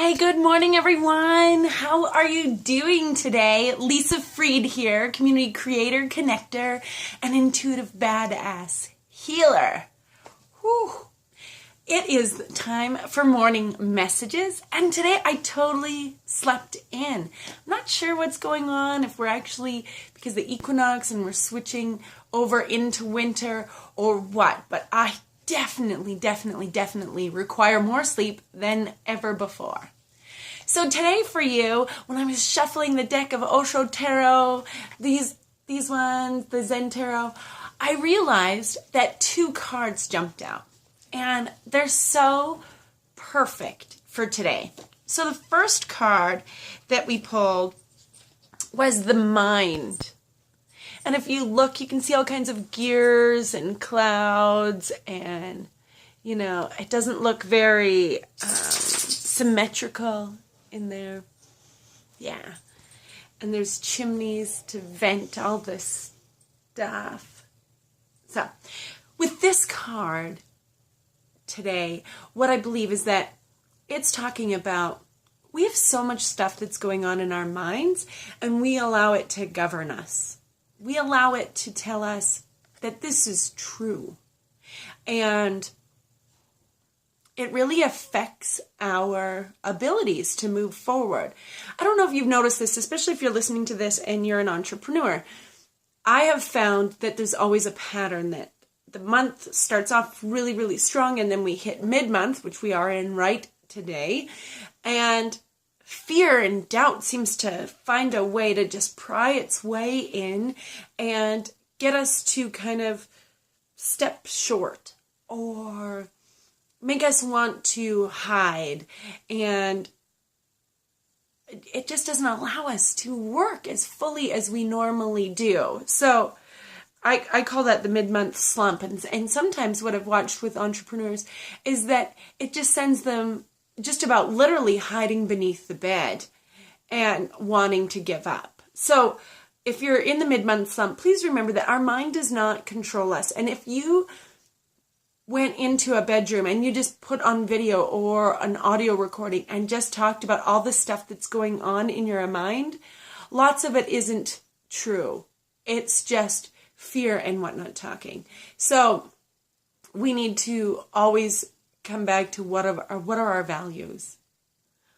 Hey, good morning, everyone. How are you doing today? Lisa Freed here, community creator, connector, and intuitive badass healer. Whew. It is time for morning messages, and today I totally slept in. I'm not sure what's going on, if we're actually, because the equinox and we're switching over into winter or what, but I definitely require more sleep than ever before. So today for you, when I was shuffling the deck of Osho Tarot, these ones, the Zen Tarot, I realized that two cards jumped out. And they're so perfect for today. So the first card that we pulled was the mind. And if you look, you can see all kinds of gears and clouds, and, you know, it doesn't look very symmetrical in there. Yeah. And there's chimneys to vent all this stuff. So, with this card today, what I believe is that it's talking about we have so much stuff that's going on in our minds, and we allow it to govern us. We allow it to tell us that this is true. And it really affects our abilities to move forward. I don't know if you've noticed this, especially if you're listening to this and you're an entrepreneur. I have found that there's always a pattern that the month starts off really strong, and then we hit mid-month, which we are in right today, and fear and doubt seems to find a way to just pry its way in and get us to kind of step short or make us want to hide, and it just doesn't allow us to work as fully as we normally do. So I call that the mid-month slump. And sometimes what I've watched with entrepreneurs is that it just sends them just about literally hiding beneath the bed and wanting to give up. So if you're in the mid-month slump, please remember that our mind does not control us. And if you went into a bedroom and you just put on video or an audio recording and just talked about all the stuff that's going on in your mind, lots of it isn't true. It's just fear and whatnot talking. So we need to always come back to what are our values?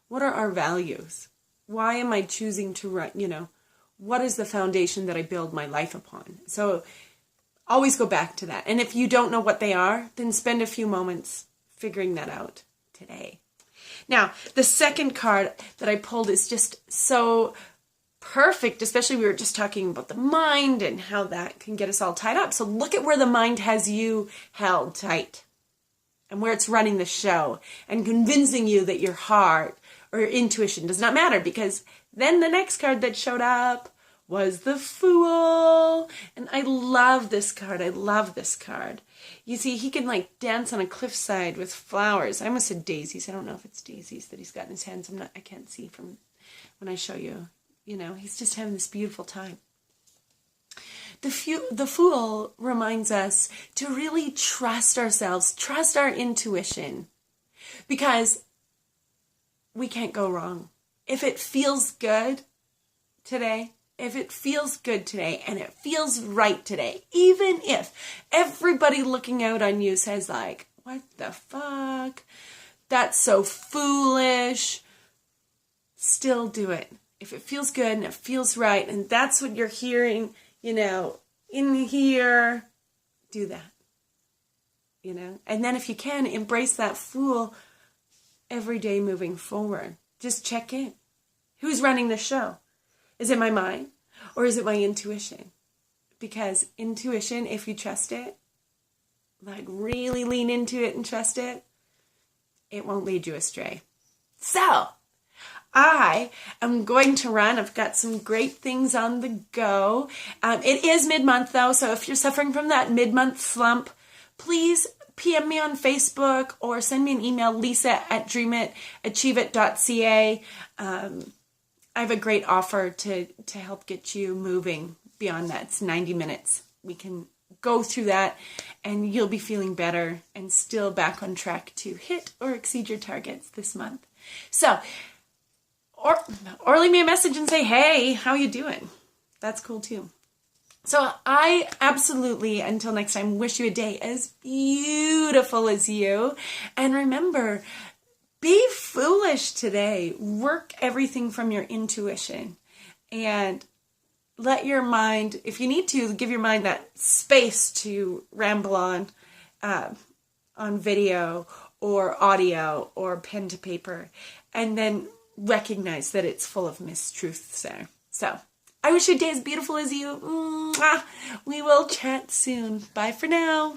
What are our values? Why am I choosing to run, what is the foundation that I build my life upon? So always go back to that. And if you don't know what they are, then spend a few moments figuring that out today. Now, the second card that I pulled is just so perfect, especially we were just talking about the mind and how that can get us all tied up. So look at where the mind has you held tight and where it's running the show and convincing you that your heart or your intuition does not matter, because then the next card that showed up was the Fool. And I love this card. You see, he can dance on a cliffside with flowers. I almost said daisies. I don't know if it's daisies that he's got in his hands. I can't see from when I show you. He's just having this beautiful time. The Fool reminds us to really trust ourselves, trust our intuition, because we can't go wrong. If it feels good today, and it feels right today, even if everybody looking out on you says what the fuck? That's so foolish. Still do it. If it feels good and it feels right, and that's what you're hearing, in here, do that. And then if you can, embrace that Fool every day moving forward. Just check in. Who's running the show? Is it my mind or is it my intuition? Because intuition, if you trust it, really lean into it and trust it, it won't lead you astray. So, I am going to run. I've got some great things on the go. It is mid-month though, so if you're suffering from that mid-month slump, please PM me on Facebook or send me an email, lisa@dreamitachieveit.ca. I have a great offer to help get you moving beyond that. It's 90 minutes. We can go through that and you'll be feeling better and still back on track to hit or exceed your targets this month. So, or leave me a message and say, hey, how you doing? That's cool too. So I absolutely, until next time, wish you a day as beautiful as you. And remember, be foolish today. Work everything from your intuition. And let your mind, if you need to, give your mind that space to ramble on video or audio or pen to paper. And then recognize that it's full of mistruths there. So I wish your day as beautiful as you. Mwah. We will chat soon. Bye for now.